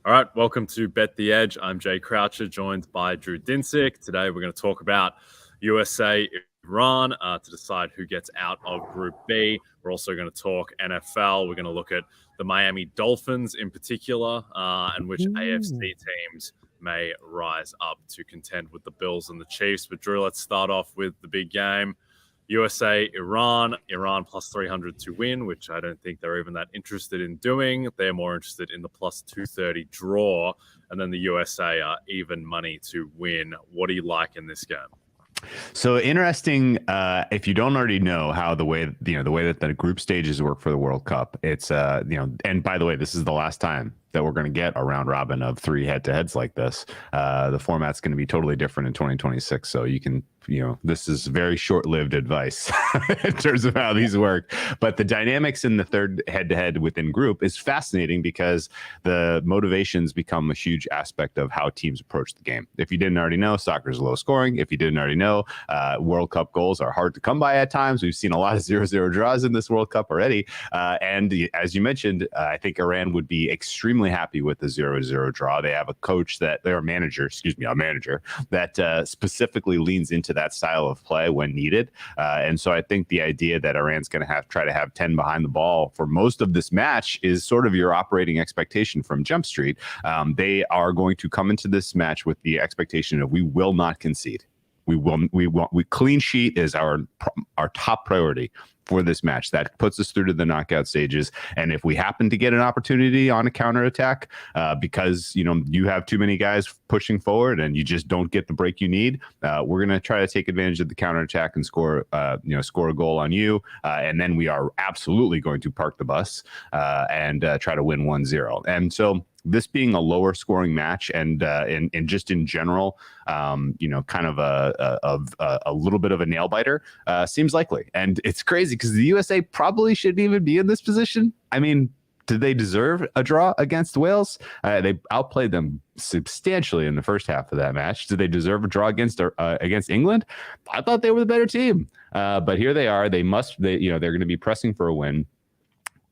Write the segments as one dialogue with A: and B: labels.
A: All right, welcome to Bet the Edge. I'm Jay Croucher, joined by Drew Dinsick. Today we're going to talk about USA, Iran to decide who gets out of Group B. We're also going to talk NFL. We're going to look at the Miami Dolphins in particular and which AFC teams may rise up to contend with the Bills and the Chiefs. But Drew, let's start off with the big game. USA, Iran plus 300 to win, which I don't think they're even that interested in doing. They're more interested in the plus 230 draw. And then the USA are even money to win. What do you like in this game?
B: So interesting. If you don't already know how the way that the group stages work for the World Cup, it's and by the way, this is the last time that we're going to get a round robin of 3 head-to-heads like this. The format's going to be totally different in 2026. So you can, this is very short-lived advice in terms of how these work. But the dynamics in the third head-to-head within group is fascinating because the motivations become a huge aspect of how teams approach the game. If you didn't already know, soccer is low scoring. If you didn't already know, World Cup goals are hard to come by at times. We've seen a lot of 0-0 draws in this World Cup already. And as you mentioned, I think Iran would be extremely happy with the 0-0 draw. They have a manager that specifically leans into that style of play when needed. And so I think the idea that Iran's going to try to have 10 behind the ball for most of this match is sort of your operating expectation from Jump Street. They are going to come into this match with the expectation of we will not concede. We clean sheet is our top priority for this match. That puts us through to the knockout stages. And if we happen to get an opportunity on a counterattack because you have too many guys pushing forward and you just don't get the break you need, we're going to try to take advantage of the counterattack and score a goal on you. And then we are absolutely going to park the bus and try to win 1-0. And so this being a lower scoring match and just in general, kind of a little bit of a nail biter seems likely. And it's crazy because the USA probably shouldn't even be in this position. I mean, did they deserve a draw against Wales? They outplayed them substantially in the first half of that match. Did they deserve a draw against England? I thought they were the better team. But here they are. They're going to be pressing for a win.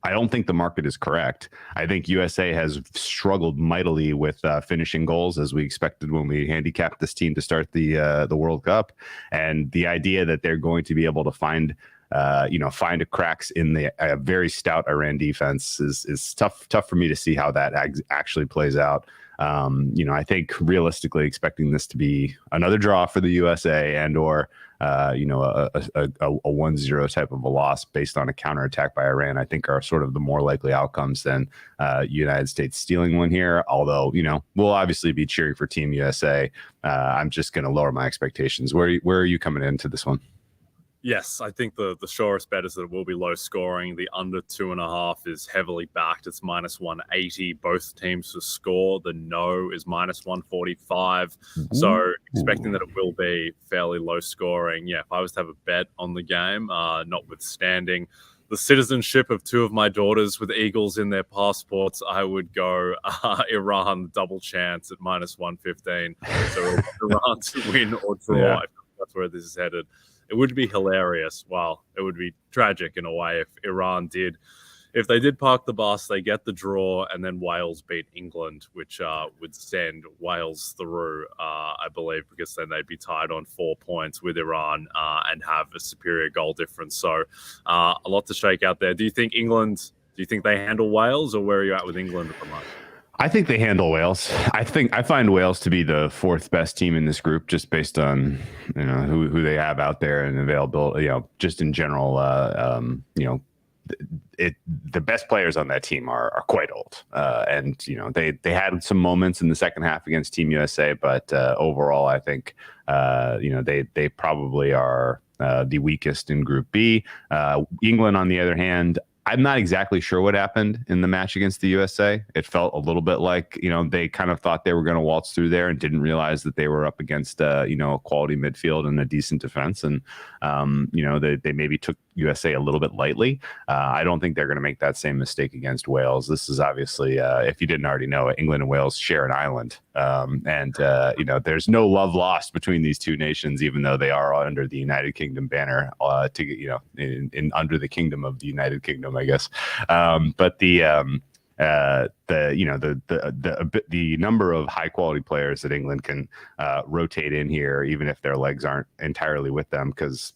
B: I don't think the market is correct. I think USA has struggled mightily with finishing goals, as we expected when we handicapped this team to start the World Cup. And the idea that they're going to be able to find cracks in the very stout Iran defense is tough for me to see how that actually plays out. I think realistically expecting this to be another draw for the USA and/or a 1-0 type of a loss based on a counterattack by Iran, I think are sort of the more likely outcomes than United States stealing one here. Although, we'll obviously be cheering for Team USA. I'm just going to lower my expectations. Where are you coming into this one?
A: Yes, I think the surest bet is that it will be low scoring. The under 2.5 is heavily backed. It's minus 180. Both teams to score. The no is minus 145. So expecting that it will be fairly low scoring. Yeah, if I was to have a bet on the game, notwithstanding the citizenship of 2 of my daughters with eagles in their passports, I would go Iran double chance at minus 115. So Iran to win or draw.
B: Yeah.
A: I think that's where this is headed. It would be hilarious. Well, it would be tragic in a way if they did park the bus, they get the draw, and then Wales beat England, which would send Wales through, I believe, because then they'd be tied on 4 points with Iran and have a superior goal difference. So a lot to shake out there. Do you think they handle Wales, or where are you at with England at the moment?
B: I think they handle Wales. I find Wales to be the 4th best team in this group, just based on who they have out there and availability. Just in general, the best players on that team are quite old, and they had some moments in the second half against Team USA, but overall, I think they probably are the weakest in Group B. England, on the other hand, I'm not exactly sure what happened in the match against the USA. It felt a little bit like, they kind of thought they were going to waltz through there and didn't realize that they were up against, a quality midfield and a decent defense. And, they maybe took USA a little bit lightly. I don't think they're going to make that same mistake against Wales. This is obviously, if you didn't already know, England and Wales share an island. There's no love lost between these two nations, even though they are under the United Kingdom banner, under the kingdom of the United Kingdom, I guess. the number of high quality players that England can rotate in here, even if their legs aren't entirely with them, because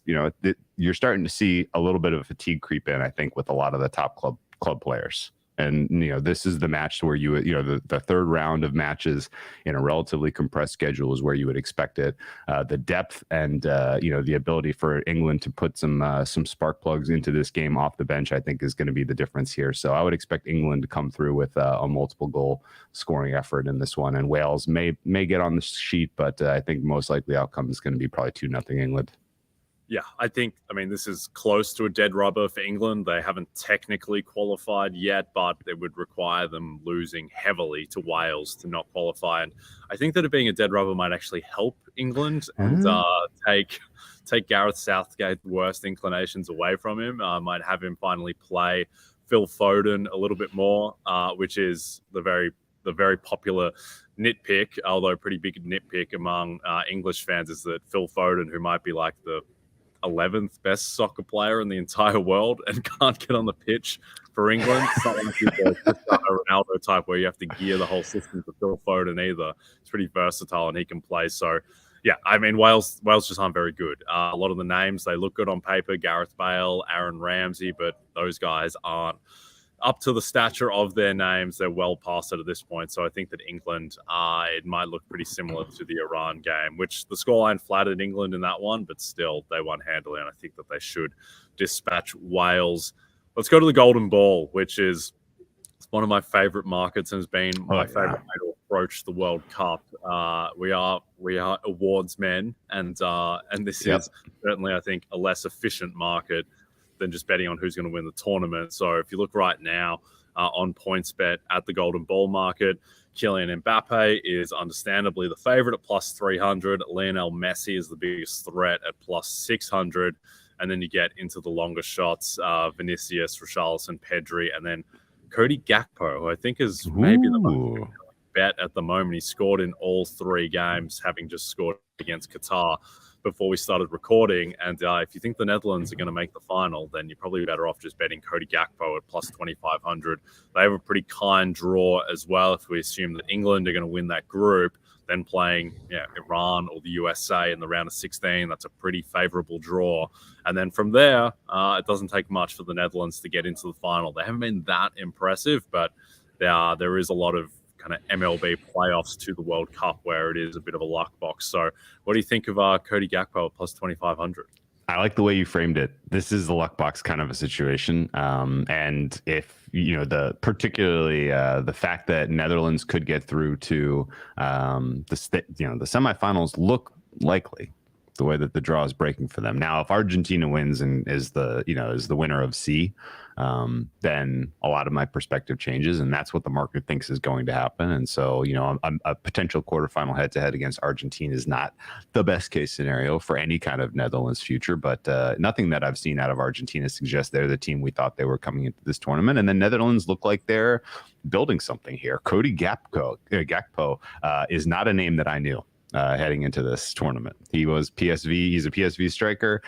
B: you're starting to see a little bit of fatigue creep in, I think, with a lot of the top club players. And this is the match where the third round of matches in a relatively compressed schedule is where you would expect it. The depth and the ability for England to put some spark plugs into this game off the bench, I think, is going to be the difference here. So I would expect England to come through with a multiple goal scoring effort in this one, and Wales may get on the sheet, but I think most likely outcome is going to be probably 2-0 England.
A: Yeah, I mean, this is close to a dead rubber for England. They haven't technically qualified yet, but it would require them losing heavily to Wales to not qualify. And I think that it being a dead rubber might actually help England and take Gareth Southgate's worst inclinations away from him. Might have him finally play Phil Foden a little bit more, which is the very popular nitpick, although pretty big nitpick among English fans, is that Phil Foden, who might be like the 11th best soccer player in the entire world and can't get on the pitch for England. It's not like he's a Cristiano Ronaldo type where you have to gear the whole system to Phil Foden either. It's pretty versatile and he can play. So, yeah, I mean, Wales just aren't very good. A lot of the names, they look good on paper, Gareth Bale, Aaron Ramsey, but those guys aren't up to the stature of their names. They're well past it at this point. So I think that England, it might look pretty similar to the Iran game, which the scoreline flattered England in that one, but still they won handily. And I think that they should dispatch Wales. Let's go to the Golden Ball, which is one of my favorite markets and has been my favorite way to approach the World Cup. We are awards men, and this is certainly, I think, a less efficient market than just betting on who's going to win the tournament. So if you look right now on PointsBet at the Golden Ball market, Kylian Mbappe is understandably the favorite at plus 300. Lionel Messi is the biggest threat at plus 600. And then you get into the longer shots, Vinicius, Richarlison, Pedri, and then Cody Gakpo, who I think is maybe the most bet at the moment. He scored in all three games, having just scored against Qatar before we started recording. And if you think the Netherlands are going to make the final, then you're probably better off just betting Cody Gakpo at plus 2,500. They have a pretty kind draw as well. If we assume that England are going to win that group, then playing Iran or the USA in the round of 16, that's a pretty favorable draw. And then from there, it doesn't take much for the Netherlands to get into the final. They haven't been that impressive, but there is a lot of kind of MLB playoffs to the World Cup where it is a bit of a luck box. So what do you think of Cody Gakpo at plus 2,500?
B: I like the way you framed it. This is the luck box kind of a situation. And if, particularly the fact that Netherlands could get through to the semifinals look likely, the way that the draw is breaking for them. Now, if Argentina wins and is the winner of C, then a lot of my perspective changes, and that's what the market thinks is going to happen. And so, a potential quarterfinal head-to-head against Argentina is not the best case scenario for any kind of Netherlands future, but nothing that I've seen out of Argentina suggests they're the team we thought they were coming into this tournament. And then Netherlands look like they're building something here. Cody Gakpo is not a name that I knew heading into this tournament. He was PSV. He's a PSV striker,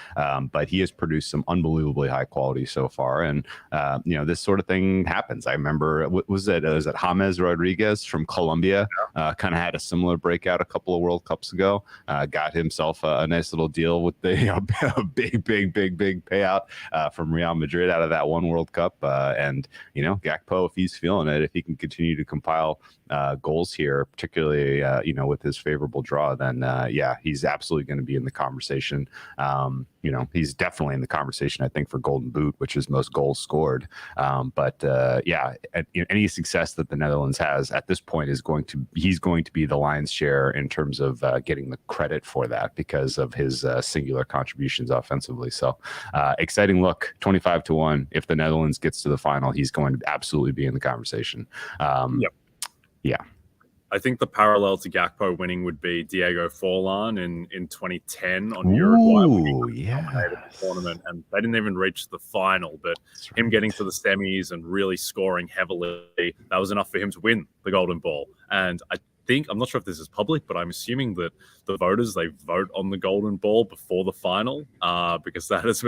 B: but he has produced some unbelievably high quality so far. And, this sort of thing happens. I remember, what was it? Was it James Rodriguez from Colombia? Kind of had a similar breakout a couple of World Cups ago. Got himself a nice little deal with a big payout from Real Madrid out of that one World Cup. And, Gakpo, if he's feeling it, if he can continue to compile goals here, particularly, with his favorable draw, then he's absolutely going to be in the conversation. He's definitely in the conversation, I think, for Golden Boot, which is most goals scored. Any success that the Netherlands has at this point he's going to be the lion's share in terms of getting the credit for that because of his singular contributions offensively. So exciting look, 25-1. If the Netherlands gets to the final, he's going to absolutely be in the conversation. Yeah.
A: I think the parallel to Gakpo winning would be Diego Forlan in 2010 on Uruguay. Dominated the tournament, and they didn't even reach the final. But him getting to the semis and really scoring heavily, that was enough for him to win the Golden Ball. And think, I'm not sure if this is public, but I'm assuming that the voters, they vote on the Golden Ball before the final, because that's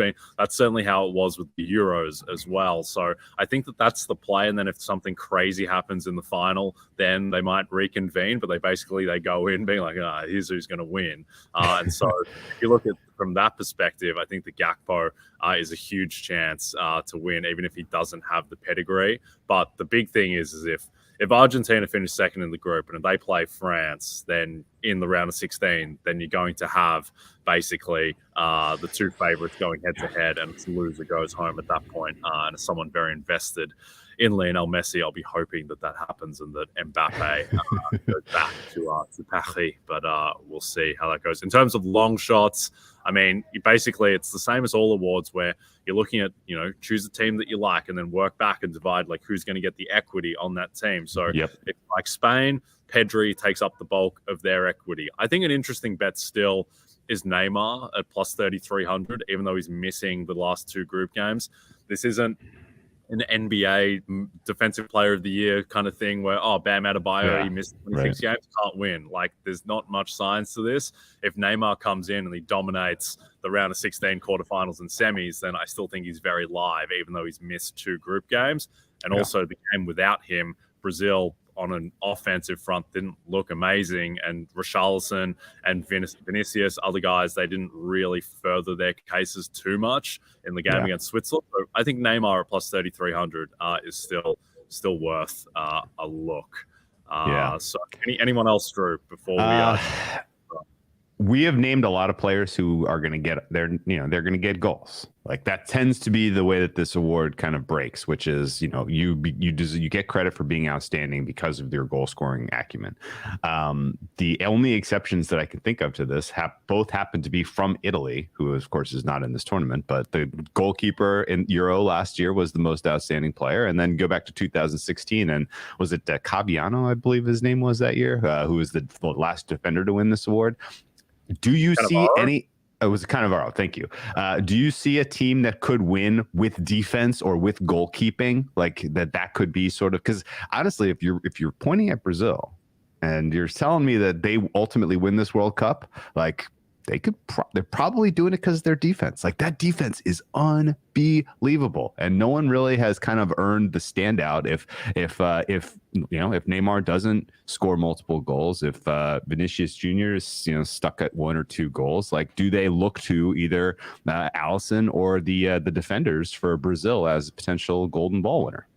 A: certainly how it was with the Euros as well. So I think that's the play. And then if something crazy happens in the final, then they might reconvene, but they go in being like, here's who's going to win. And so if you look at from that perspective, I think the Gakpo is a huge chance to win, even if he doesn't have the pedigree. But the big thing is if Argentina finish second in the group and if they play France, then in the round of 16, then you're going to have basically the two favorites going head to head, and the loser goes home at that point. And as someone very invested in Lionel Messi, I'll be hoping that happens and that Mbappe goes back to Paris. But we'll see how that goes. In terms of long shots, I mean, it's the same as all awards where you're looking at, choose a team that you like and then work back and divide like who's going to get the equity on that team. So if like Spain, Pedri takes up the bulk of their equity. I think an interesting bet still is Neymar at plus 3,300, even though he's missing the last two group games. This isn't an NBA defensive player of the year kind of thing where, Bam Adebayo, he missed 26 games, can't win. Like, there's not much science to this. If Neymar comes in and he dominates the round of 16 quarterfinals and semis, then I still think he's very live, even though he's missed two group games. And also the game without him, Brazil on an offensive front didn't look amazing, and Richarlison and Vinicius, other guys, they didn't really further their cases too much in the game against Switzerland. So I think Neymar at plus 3,300 is still worth a look. So anyone else, Drew, before we
B: we have named a lot of players who are going to get they're going to get goals. Like, that tends to be the way that this award kind of breaks, which is, you get credit for being outstanding because of your goal scoring acumen. The only exceptions that I can think of to this both happen to be from Italy, who of course is not in this tournament, but the goalkeeper in Euro last year was the most outstanding player. And then go back to 2016, and was it Caviano, I believe his name was that year, who was the last defender to win this award. Do you see any? It was kind of our. Thank you. Do you see a team that could win with defense or with goalkeeping, like that could be sort of? Because honestly, if you're pointing at Brazil and you're telling me that they ultimately win this World Cup, like, they're probably doing it because their defense, like, that defense is unbelievable, and no one really has kind of earned the standout. If Neymar doesn't score multiple goals, if Vinicius Jr. is stuck at one or two goals, like, do they look to either Alisson or the defenders for Brazil as a potential Golden Ball winner?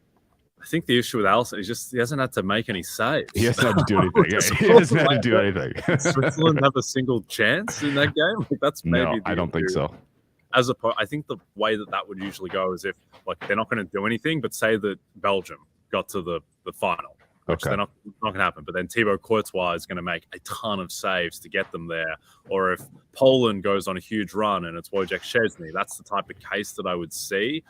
A: I think the issue with Alisson is he hasn't had to make any saves.
B: He hasn't had to do anything. He hasn't had to do anything.
A: Switzerland have a single chance in that game? Like, that's maybe
B: I don't think so.
A: I think the way that would usually go is if, like, they're not going to do anything, but say that Belgium got to the final, which they're not going to happen. But then Thibaut Courtois is going to make a ton of saves to get them there. Or if Poland goes on a huge run and it's Wojciech Szczesny, that's the type of case that I would see.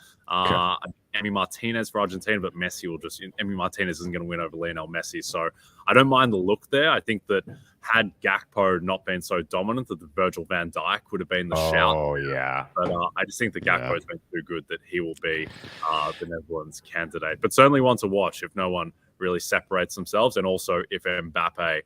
A: Emi Martinez for Argentina, but Emi Martinez isn't going to win over Lionel Messi. So I don't mind the look there. I think that had Gakpo not been so dominant, that the Virgil van Dijk would have been the shout.
B: Oh, yeah.
A: But I just think that Gakpo has been too good that he will be the Netherlands candidate. But certainly one to watch if no one really separates themselves, and also if Mbappe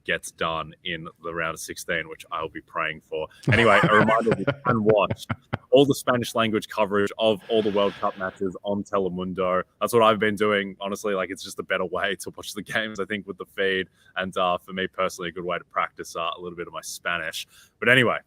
A: gets done in the round of 16, which I'll be praying for. Anyway, a reminder that you can watch all the Spanish language coverage of all the World Cup matches on Telemundo. That's what I've been doing. Honestly, like, it's just a better way to watch the games, I think, with the feed. And for me personally, a good way to practice a little bit of my Spanish. But anyway,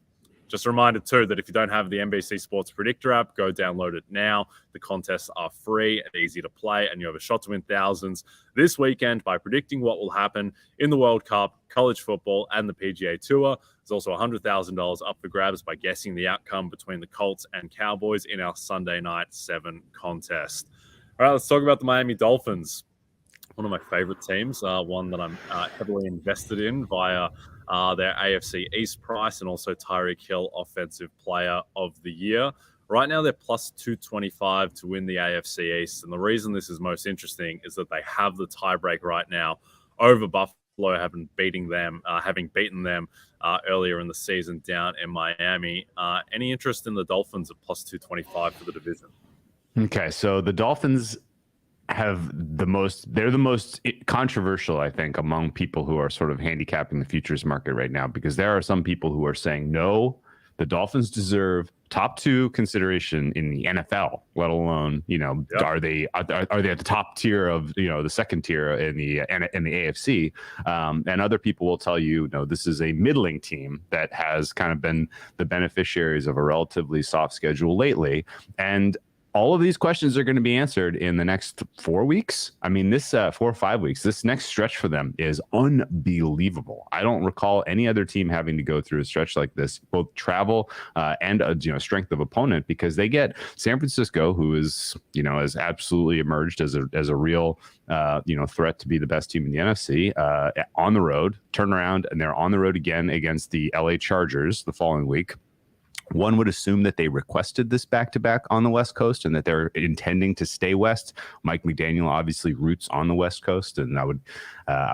A: just a reminder, too, that if you don't have the NBC Sports Predictor app, go download it now. The contests are free and easy to play, and you have a shot to win thousands this weekend by predicting what will happen in the World Cup, college football, and the PGA Tour. There's also $100,000 up for grabs by guessing the outcome between the Colts and Cowboys in our Sunday Night 7 contest. All right, let's talk about the Miami Dolphins. One of my favorite teams, one that I'm heavily invested in via their AFC East price, and also Tyreek Hill Offensive Player of the Year. Right now, they're plus 225 to win the AFC East. And the reason this is most interesting is that they have the tiebreak right now over Buffalo, having beaten them earlier in the season down in Miami. Any interest in the Dolphins at plus 225 for the division?
B: Okay, so the Dolphins they're the most controversial, I think, among people who are sort of handicapping the futures market right now, because there are some people who are saying, no, the Dolphins deserve top 2 consideration in the NFL, let alone, are they at the top tier of, the second tier in the AFC? And other people will tell you, no, this is a middling team that has kind of been the beneficiaries of a relatively soft schedule lately. And all of these questions are going to be answered in the next 4 weeks. I mean, this 4 or 5 weeks, this next stretch for them is unbelievable. I don't recall any other team having to go through a stretch like this, both travel and strength of opponent, because they get San Francisco, who is, has absolutely emerged as a real threat to be the best team in the NFC, on the road, turn around, and they're on the road again against the LA Chargers the following week. One would assume that they requested this back-to-back on the West Coast and that they're intending to stay West. Mike McDaniel obviously roots on the West Coast, and I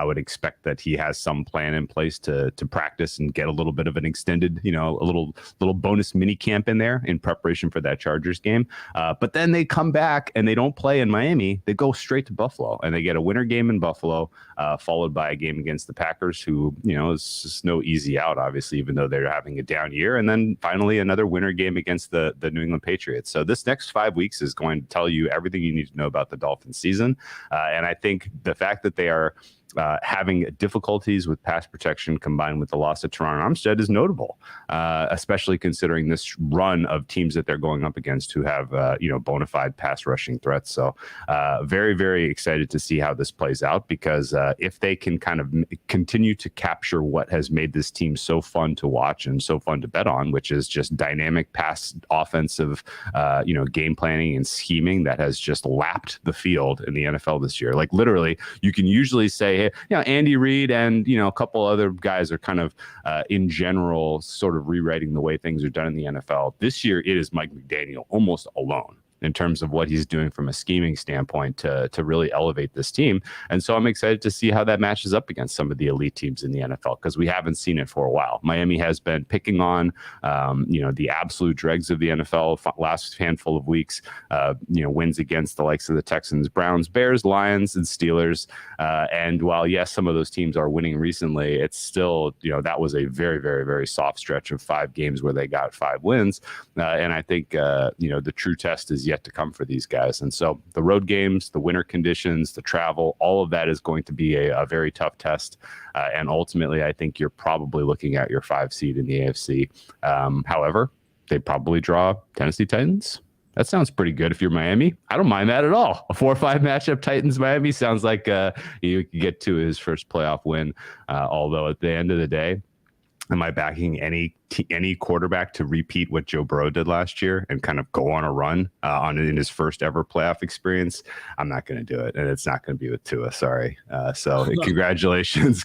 B: would expect that he has some plan in place to practice and get a little bit of an extended, a little bonus mini camp in there in preparation for that Chargers game. But then they come back and they don't play in Miami. They go straight to Buffalo and they get a winter game in Buffalo, followed by a game against the Packers, who, is just no easy out, obviously, even though they're having a down year. And then finally another winter game against the New England Patriots. So this next 5 weeks is going to tell you everything you need to know about the Dolphins season. And I think the fact that they are having difficulties with pass protection combined with the loss of Teron Armstead is notable, especially considering this run of teams that they're going up against who have, bona fide pass rushing threats. So very, very excited to see how this plays out, because if they can kind of continue to capture what has made this team so fun to watch and so fun to bet on, which is just dynamic pass offensive, game planning and scheming that has just lapped the field in the NFL this year. Like literally, you can usually say, Andy Reid and, a couple other guys are kind of, in general, sort of rewriting the way things are done in the NFL. This year, it is Mike McDaniel almost alone in terms of what he's doing from a scheming standpoint to really elevate this team. And so I'm excited to see how that matches up against some of the elite teams in the NFL, because we haven't seen it for a while. Miami has been picking on, the absolute dregs of the NFL last handful of weeks, wins against the likes of the Texans, Browns, Bears, Lions, and Steelers. And while, yes, some of those teams are winning recently, it's still, that was a very, very, very soft stretch of 5 games where they got 5 wins. And I think, the true test is yet to come for these guys. And so the road games, the winter conditions, the travel, all of that is going to be a very tough test. And ultimately, I think you're probably looking at your 5 seed in the AFC. However, they probably draw Tennessee Titans. That sounds pretty good if you're Miami. I don't mind that at all. A 4-5 matchup, Titans-Miami, sounds like you could get to his first playoff win. Although at the end of the day, am I backing any quarterback to repeat what Joe Burrow did last year and kind of go on a run in his first ever playoff experience? I'm not going to do it, and it's not going to be with Tua. Sorry. So congratulations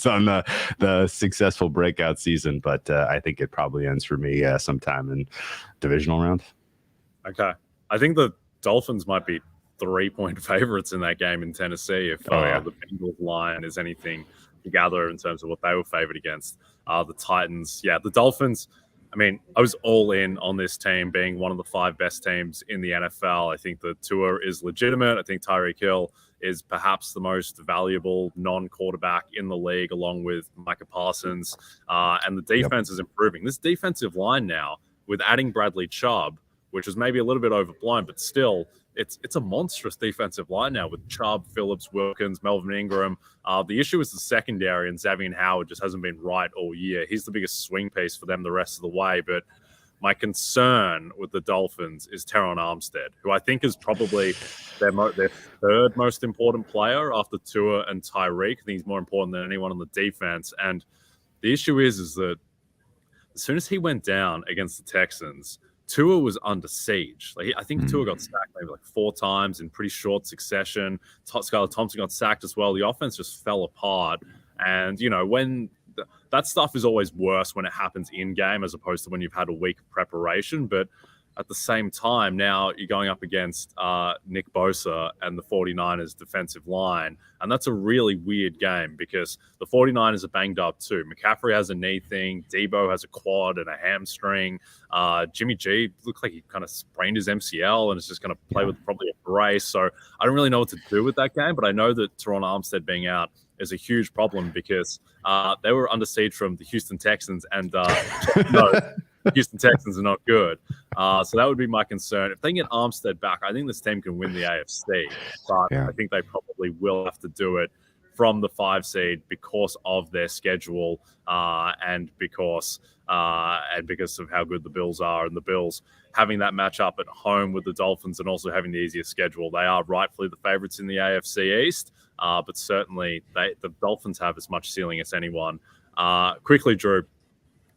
B: on the successful breakout season, but I think it probably ends for me sometime in divisional round. Okay,
A: I think the Dolphins might be 3-point favorites in that game in Tennessee if the Bengals line is anything to gather in terms of what they were favored against the Titans. Yeah, the Dolphins, I mean, I was all in on this team being one of the 5 best teams in the NFL. I think the Tua is legitimate. I think Tyreek Hill is perhaps the most valuable non-quarterback in the league, along with Micah Parsons. And the defense is improving. This defensive line now, with adding Bradley Chubb, which is maybe a little bit overblown, but still, it's a monstrous defensive line now with Chubb, Phillips, Wilkins, Melvin Ingram. The issue is the secondary, and Xavier Howard just hasn't been right all year. He's the biggest swing piece for them the rest of the way. But my concern with the Dolphins is Teron Armstead, who I think is probably their 3rd most important player after Tua and Tyreek. I think he's more important than anyone on the defense. And the issue is that as soon as he went down against the Texans, Tua was under siege. I think Tua got sacked maybe 4 times in pretty short succession. Skylar Thompson got sacked as well. The offense just fell apart. And, when that stuff is always worse when it happens in game as opposed to when you've had a week of preparation. But at the same time, now you're going up against Nick Bosa and the 49ers defensive line. And that's a really weird game because the 49ers are banged up too. McCaffrey has a knee thing. Debo has a quad and a hamstring. Jimmy G looks like he kind of sprained his MCL and is just going to play with probably a brace. So I don't really know what to do with that game, but I know that Teron Armstead being out is a huge problem because they were under siege from the Houston Texans and Houston Texans are not good. So that would be my concern. If they can get Armstead back, I think this team can win the AFC. But I think they probably will have to do it from the 5 seed because of their schedule and because of how good the Bills are. And the Bills having that matchup at home with the Dolphins and also having the easier schedule, they are rightfully the favorites in the AFC East. But certainly the Dolphins have as much ceiling as anyone. Quickly, Drew,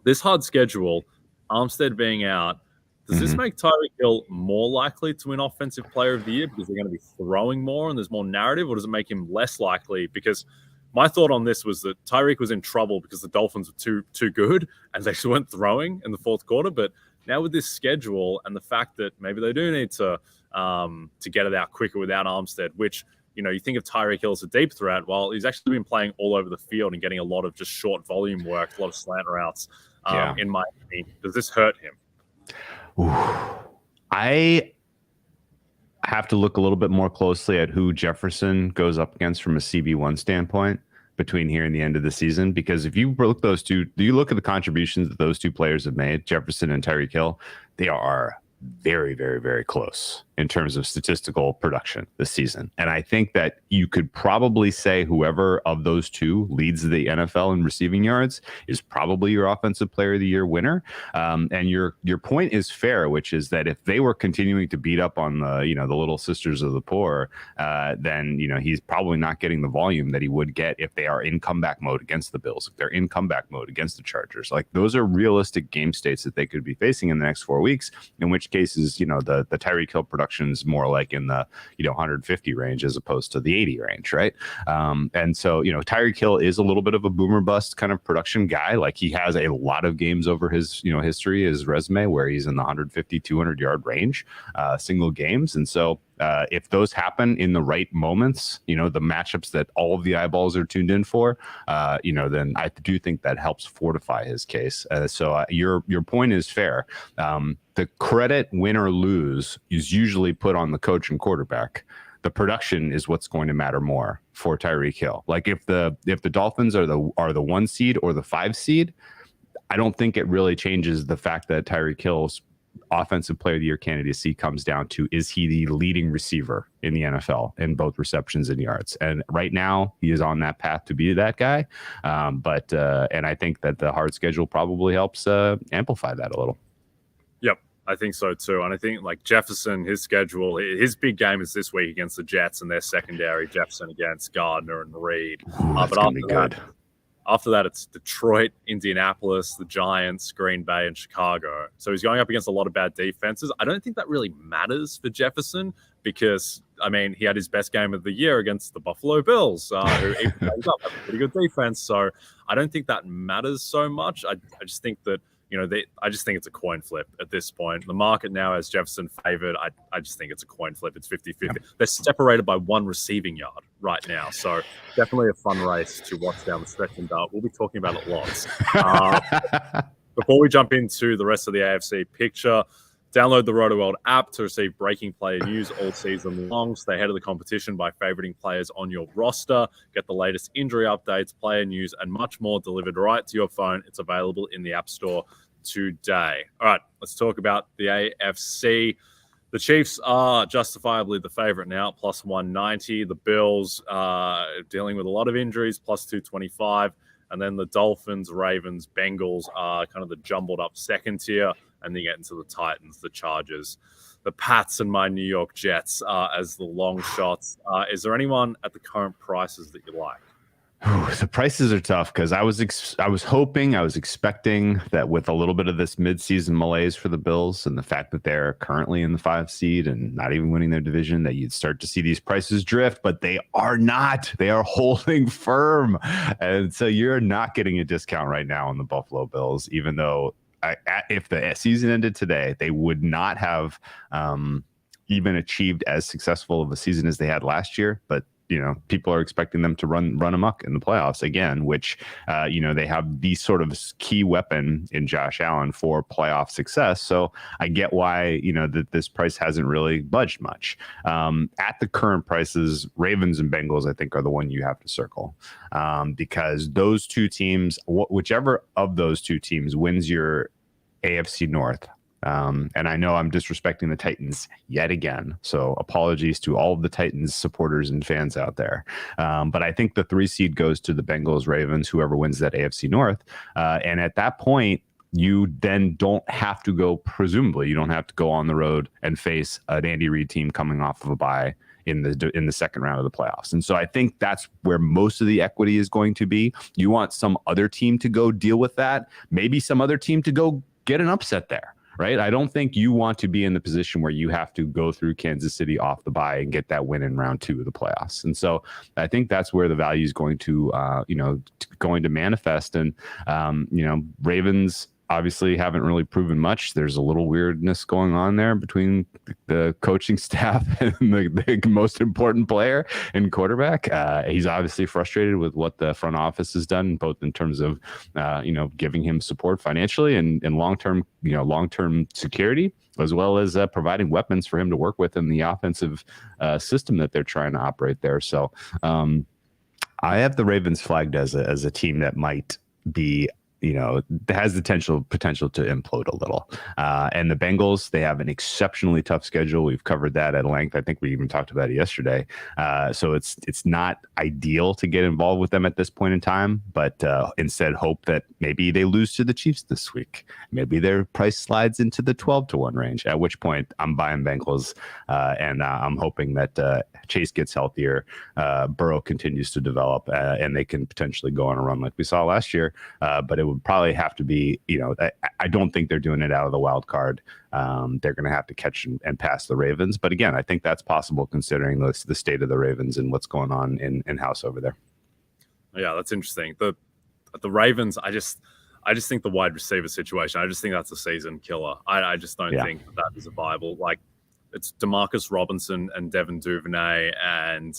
A: this hard schedule, Armstead being out, does this make Tyreek Hill more likely to win Offensive Player of the Year because they're going to be throwing more and there's more narrative, or does it make him less likely? Because my thought on this was that Tyreek was in trouble because the Dolphins were too good and they just weren't throwing in the fourth quarter. But now with this schedule and the fact that maybe they do need to get it out quicker without Armstead, which you think of Tyreek Hill as a deep threat. Well, he's actually been playing all over the field and getting a lot of just short volume work, a lot of slant routes in Miami. Does this hurt him?
B: I have to look a little bit more closely at who Jefferson goes up against from a CB1 standpoint between here and the end of the season, because if you look those two, you look at the contributions that those two players have made, Jefferson and Tyreek Hill, they are very, very, very close in terms of statistical production this season. And I think that you could probably say whoever of those two leads the NFL in receiving yards is probably your Offensive Player of the Year winner. And your point is fair, which is that if they were continuing to beat up on the little sisters of the poor, then he's probably not getting the volume that he would get if they are in comeback mode against the Bills, if they're in comeback mode against the Chargers. Like, those are realistic game states that they could be facing in the next 4 weeks, in which cases, the Tyreek Hill production is more like in the 150 range as opposed to the 80 range, right? And so Tyreek Hill is a little bit of a boomer bust kind of production guy. Like, he has a lot of games over his history, his resume, where he's in the 150 200 yard range, single games. And so if those happen in the right moments, the matchups that all of the eyeballs are tuned in for, then I do think that helps fortify his case. So your point is fair. The credit, win or lose, is usually put on the coach and quarterback. The production is what's going to matter more for Tyreek Hill. Like, if the Dolphins are the 1 seed or the 5 seed, I don't think it really changes the fact that Tyreek Hill's Offensive Player of the Year candidacy comes down to, is he the leading receiver in the NFL in both receptions and yards? And right now he is on that path to be that guy. But I think that the hard schedule probably helps amplify that a little.
A: Yep, I think so too. And I think, like, Jefferson, his schedule, his big game is this week against the Jets and their secondary. Jefferson against Gardner and Reed. But after that, it's Detroit, Indianapolis, the Giants, Green Bay, and Chicago. So he's going up against a lot of bad defenses. I don't think that really matters for Jefferson because, he had his best game of the year against the Buffalo Bills, who even have a pretty good defense. So I don't think that matters so much. I just think that, I just think it's a coin flip at this point. The market now has Jefferson favored. I just think it's a coin flip. It's 50-50. Yep. They're separated by 1 receiving yard right now. So definitely a fun race to watch down the stretch, and we'll be talking about it lots. Before we jump into the rest of the AFC picture, download the RotoWorld app to receive breaking player news all season long. Stay ahead of the competition by favoriting players on your roster. Get the latest injury updates, player news, and much more delivered right to your phone. It's available in the App Store today. All right, let's talk about the AFC. The Chiefs are justifiably the favorite now, plus 190. The Bills dealing with a lot of injuries, plus 225. And then the Dolphins, Ravens, Bengals are kind of the jumbled up second tier. And then you get into the Titans, the Chargers, the Pats, and my New York Jets as the long shots. Is there anyone at the current prices that you like?
B: The prices are tough because I was expecting that with a little bit of this midseason malaise for the Bills and the fact that they're currently in the 5 seed and not even winning their division, that you'd start to see these prices drift, but they are not. They are holding firm. And so you're not getting a discount right now on the Buffalo Bills, even though if the season ended today, they would not have even achieved as successful of a season as they had last year. But people are expecting them to run amok in the playoffs again, which, they have the sort of key weapon in Josh Allen for playoff success. So I get why, that this price hasn't really budged much. At the current prices, Ravens and Bengals, I think, are the one you have to circle, because those two teams, whichever of those two teams wins your AFC North, and I know I'm disrespecting the Titans yet again, so apologies to all of the Titans supporters and fans out there. But I think the 3 seed goes to the Bengals, Ravens, whoever wins that AFC North. And at that point, you then don't have to go, presumably, you don't have to go on the road and face an Andy Reid team coming off of a bye in the second round of the playoffs. And so I think that's where most of the equity is going to be. You want some other team to go deal with that, maybe some other team to go get an upset there. Right. I don't think you want to be in the position where you have to go through Kansas City off the bye and get that win in round 2 of the playoffs. And so I think that's where the value is going to, going to manifest. And, Ravens obviously haven't really proven much. There's a little weirdness going on there between the coaching staff and the most important player and quarterback. He's obviously frustrated with what the front office has done, both in terms of, giving him support financially and long-term security, as well as providing weapons for him to work with in the offensive system that they're trying to operate there. So I have the Ravens flagged as a team that might be, has the potential to implode a little. And the Bengals, they have an exceptionally tough schedule. We've covered that at length. I think we even talked about it yesterday. So it's not ideal to get involved with them at this point in time, but instead hope that maybe they lose to the Chiefs this week. Maybe their price slides into the 12-1 range, at which point I'm buying Bengals, and I'm hoping that Chase gets healthier, Burrow continues to develop, and they can potentially go on a run like we saw last year. But it would probably have to be, I don't think they're doing it out of the wild card. They're going to have to catch and pass the Ravens. But again, I think that's possible considering the state of the Ravens and what's going on in-house over there.
A: Yeah, that's interesting. The Ravens, I just think the wide receiver situation, I just think that's a season killer. I just don't think that is a viable, it's Demarcus Robinson and Devin Duvernay and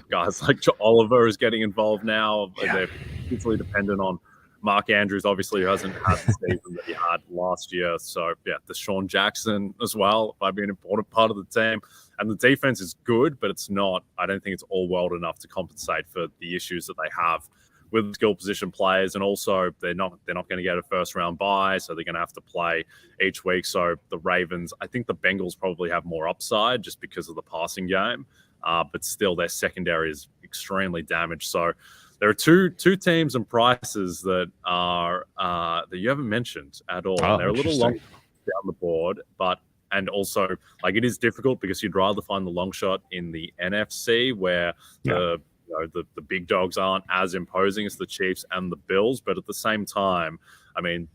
A: guys like Oliver is getting involved now. Yeah. They're hugely dependent on Mark Andrews, obviously, who hasn't had the season that he had last year. So, Deshaun Jackson as well might be an important part of the team. And the defense is good, but it's not. I don't think it's all world enough to compensate for the issues that they have with skill position players, and also they're not going to get a first round bye, so they're going to have to play each week. So the Ravens, I think the Bengals probably have more upside just because of the passing game, but still their secondary is extremely damaged. So there are two teams and prices that are that you haven't mentioned at all. They're a little long down the board, and also it is difficult because you'd rather find the long shot in the NFC where the big dogs aren't as imposing as the Chiefs and the Bills. But at the same time, I mean,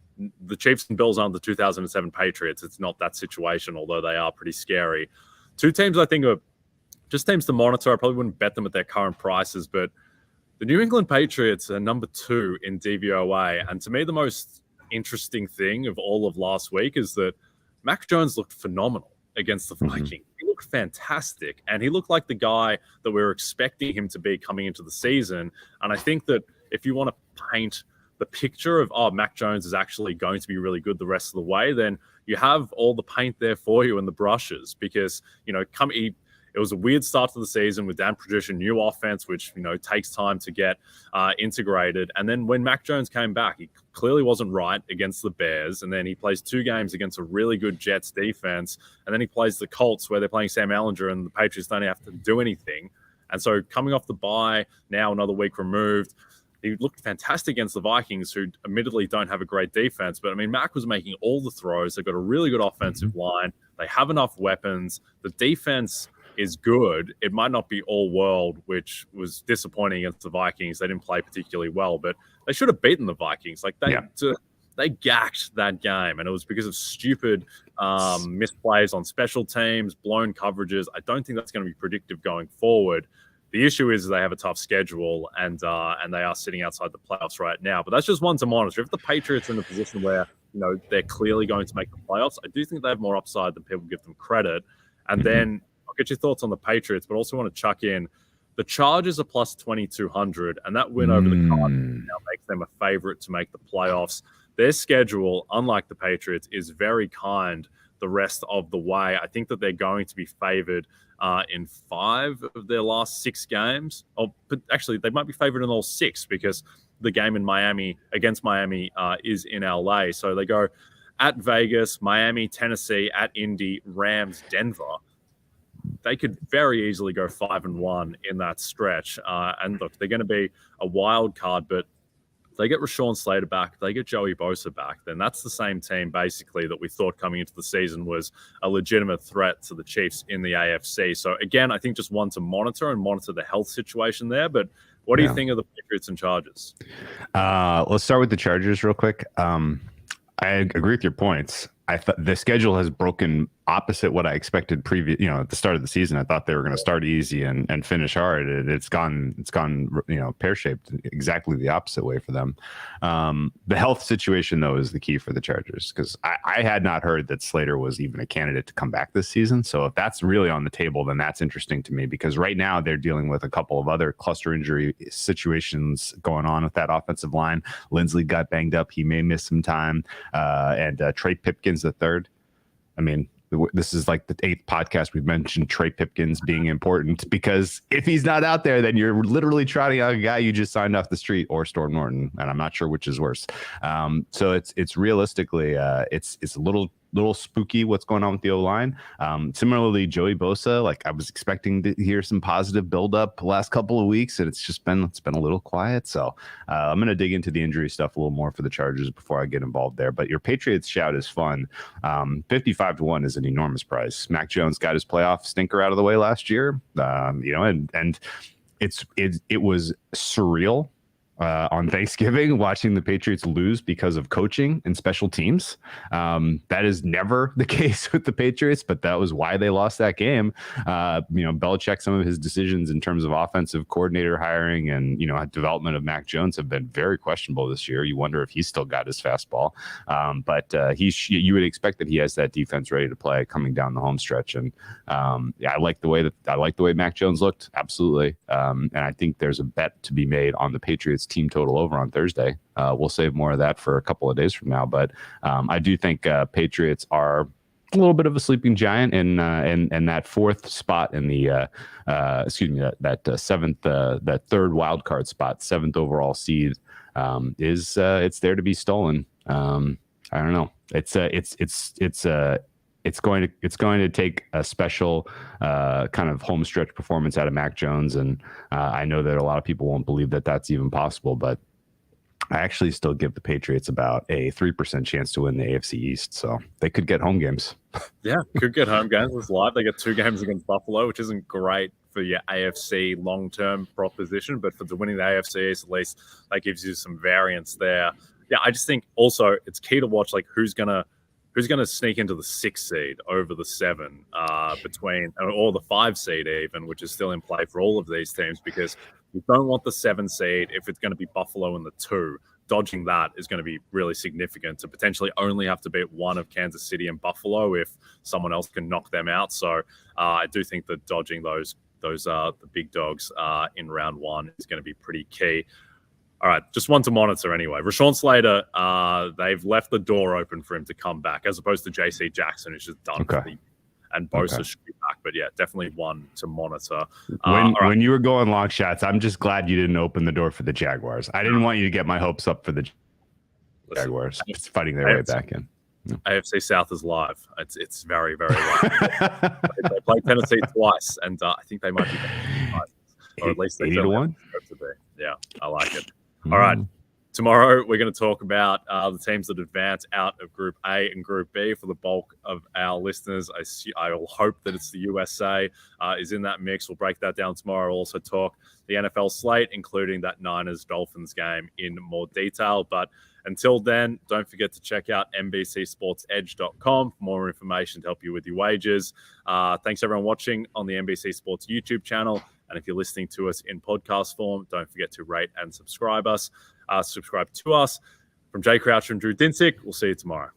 A: the Chiefs and Bills aren't the 2007 Patriots. It's not that situation, although they are pretty scary. Two teams I think are just teams to monitor. I probably wouldn't bet them at their current prices, but the New England Patriots are number 2 in DVOA. And to me, the most interesting thing of all of last week is that Mac Jones looked phenomenal against the Vikings. He looked fantastic, and he looked like the guy that we were expecting him to be coming into the season. And I think that if you want to paint the picture of, Mac Jones is actually going to be really good the rest of the way, then you have all the paint there for you and the brushes, because, it was a weird start to the season with Dan Patricia, new offense, which, takes time to get integrated. And then when Mac Jones came back, he clearly wasn't right against the Bears. And then he plays 2 games against a really good Jets defense. And then he plays the Colts where they're playing Sam Ehlinger and the Patriots don't have to do anything. And so coming off the bye, now another week removed, he looked fantastic against the Vikings, who admittedly don't have a great defense. But, I mean, Mac was making all the throws. They've got a really good offensive line. They have enough weapons. The defense is good. It might not be all world, which was disappointing against the Vikings. They didn't play particularly well, but they should have beaten the Vikings. They gacked that game, and it was because of stupid misplays on special teams, blown coverages. I don't think that's going to be predictive going forward. The issue is they have a tough schedule, and they are sitting outside the playoffs right now. But that's just one to monitor. If the Patriots are in a position where they're clearly going to make the playoffs, I do think they have more upside than people give them credit. And then I'll get your thoughts on the Patriots, but also want to chuck in the Chargers are plus 2,200, and that win over the Cardinals now makes them a favorite to make the playoffs. Their schedule, unlike the Patriots, is very kind the rest of the way. I think that they're going to be favored in 5 of their last 6 games. But actually, they might be favored in all 6 because the game in Miami against Miami is in LA. So they go at Vegas, Miami, Tennessee, at Indy, Rams, Denver. They could very easily go 5-1 in that stretch. And look, they're going to be a wild card, but if they get Rashawn Slater back, if they get Joey Bosa back, then that's the same team basically that we thought coming into the season was a legitimate threat to the Chiefs in the AFC. So again, I think just one to monitor the health situation there. But what do you think of the Patriots and Chargers?
B: Let's start with the Chargers real quick. I agree with your points. I thought the schedule has broken opposite what I expected at the start of the season. I thought they were going to start easy and finish hard. It's gone, pear-shaped exactly the opposite way for them. The health situation though is the key for the Chargers, because I had not heard that Slater was even a candidate to come back this season. So if that's really on the table, then that's interesting to me, because right now they're dealing with a couple of other cluster injury situations going on with that offensive line. Lindsley got banged up. He may miss some time. And Trey Pipkins the third. I mean, this is like the 8th podcast we've mentioned Trey Pipkins being important, because if he's not out there, then you're literally trotting out a guy you just signed off the street, or Storm Norton, and I'm not sure which is worse. So it's realistically it's a little spooky what's going on with the O-line. Similarly, Joey Bosa, like I was expecting to hear some positive buildup the last couple of weeks, and it's been a little quiet. So I'm going to dig into the injury stuff a little more for the Chargers before I get involved there. But your Patriots shout is fun. 55-1 is an enormous price. Mac Jones got his playoff stinker out of the way last year, and it was surreal. On Thanksgiving, watching the Patriots lose because of coaching and special teams. That is never the case with the Patriots, but that was why they lost that game. Belichick, some of his decisions in terms of offensive coordinator hiring and, development of Mac Jones have been very questionable this year. You wonder if he's still got his fastball. But you would expect that he has that defense ready to play coming down the home stretch. And I like the way Mac Jones looked. Absolutely. And I think there's a bet to be made on the Patriots team total over on Thursday. We'll save more of that for a couple of days from now, but I do think Patriots are a little bit of a sleeping giant, and that 4th spot in the that 3rd wild card spot, 7th overall seed, is it's there to be stolen. I don't know. It's going to take a special kind of home stretch performance out of Mac Jones, and I know that a lot of people won't believe that that's even possible, but I actually still give the Patriots about a 3% chance to win the AFC East, so they could get home games.
A: Yeah, could get home games. It's live. They get 2 games against Buffalo, which isn't great for your AFC long-term proposition, but for winning the AFC East, at least that gives you some variance there. Yeah, I just think also it's key to watch like who's gonna sneak into the 6th seed over the 7 or the 5 seed even, which is still in play for all of these teams, because you don't want the 7 seed if it's going to be Buffalo in the 2. Dodging that is going to be really significant to potentially only have to beat one of Kansas City and Buffalo if someone else can knock them out. So I do think that dodging those the big dogs in round 1 is going to be pretty key. All right, just one to monitor anyway. Rashawn Slater, they've left the door open for him to come back, as opposed to J.C. Jackson, who's just done for the and Bosa should be back. But yeah, definitely one to monitor.
B: When you were going long shots, I'm just glad you didn't open the door for the Jaguars. I didn't want you to get my hopes up for the Jaguars. It's fighting their way back in.
A: AFC South is live. It's very, very live. They played Tennessee twice, and I think they might be better, or at least they
B: 80-1.
A: Yeah, I like it. All right. Tomorrow, we're going to talk about the teams that advance out of Group A and Group B for the bulk of our listeners. I will hope that it's the USA is in that mix. We'll break that down tomorrow. We'll also talk the NFL slate, including that Niners-Dolphins game in more detail. But until then, don't forget to check out NBCSportsEdge.com for more information to help you with your wagers. Thanks, everyone, watching on the NBC Sports YouTube channel. And if you're listening to us in podcast form, don't forget to rate and subscribe to us. From Jay Croucher and Drew Dinsick, we'll see you tomorrow.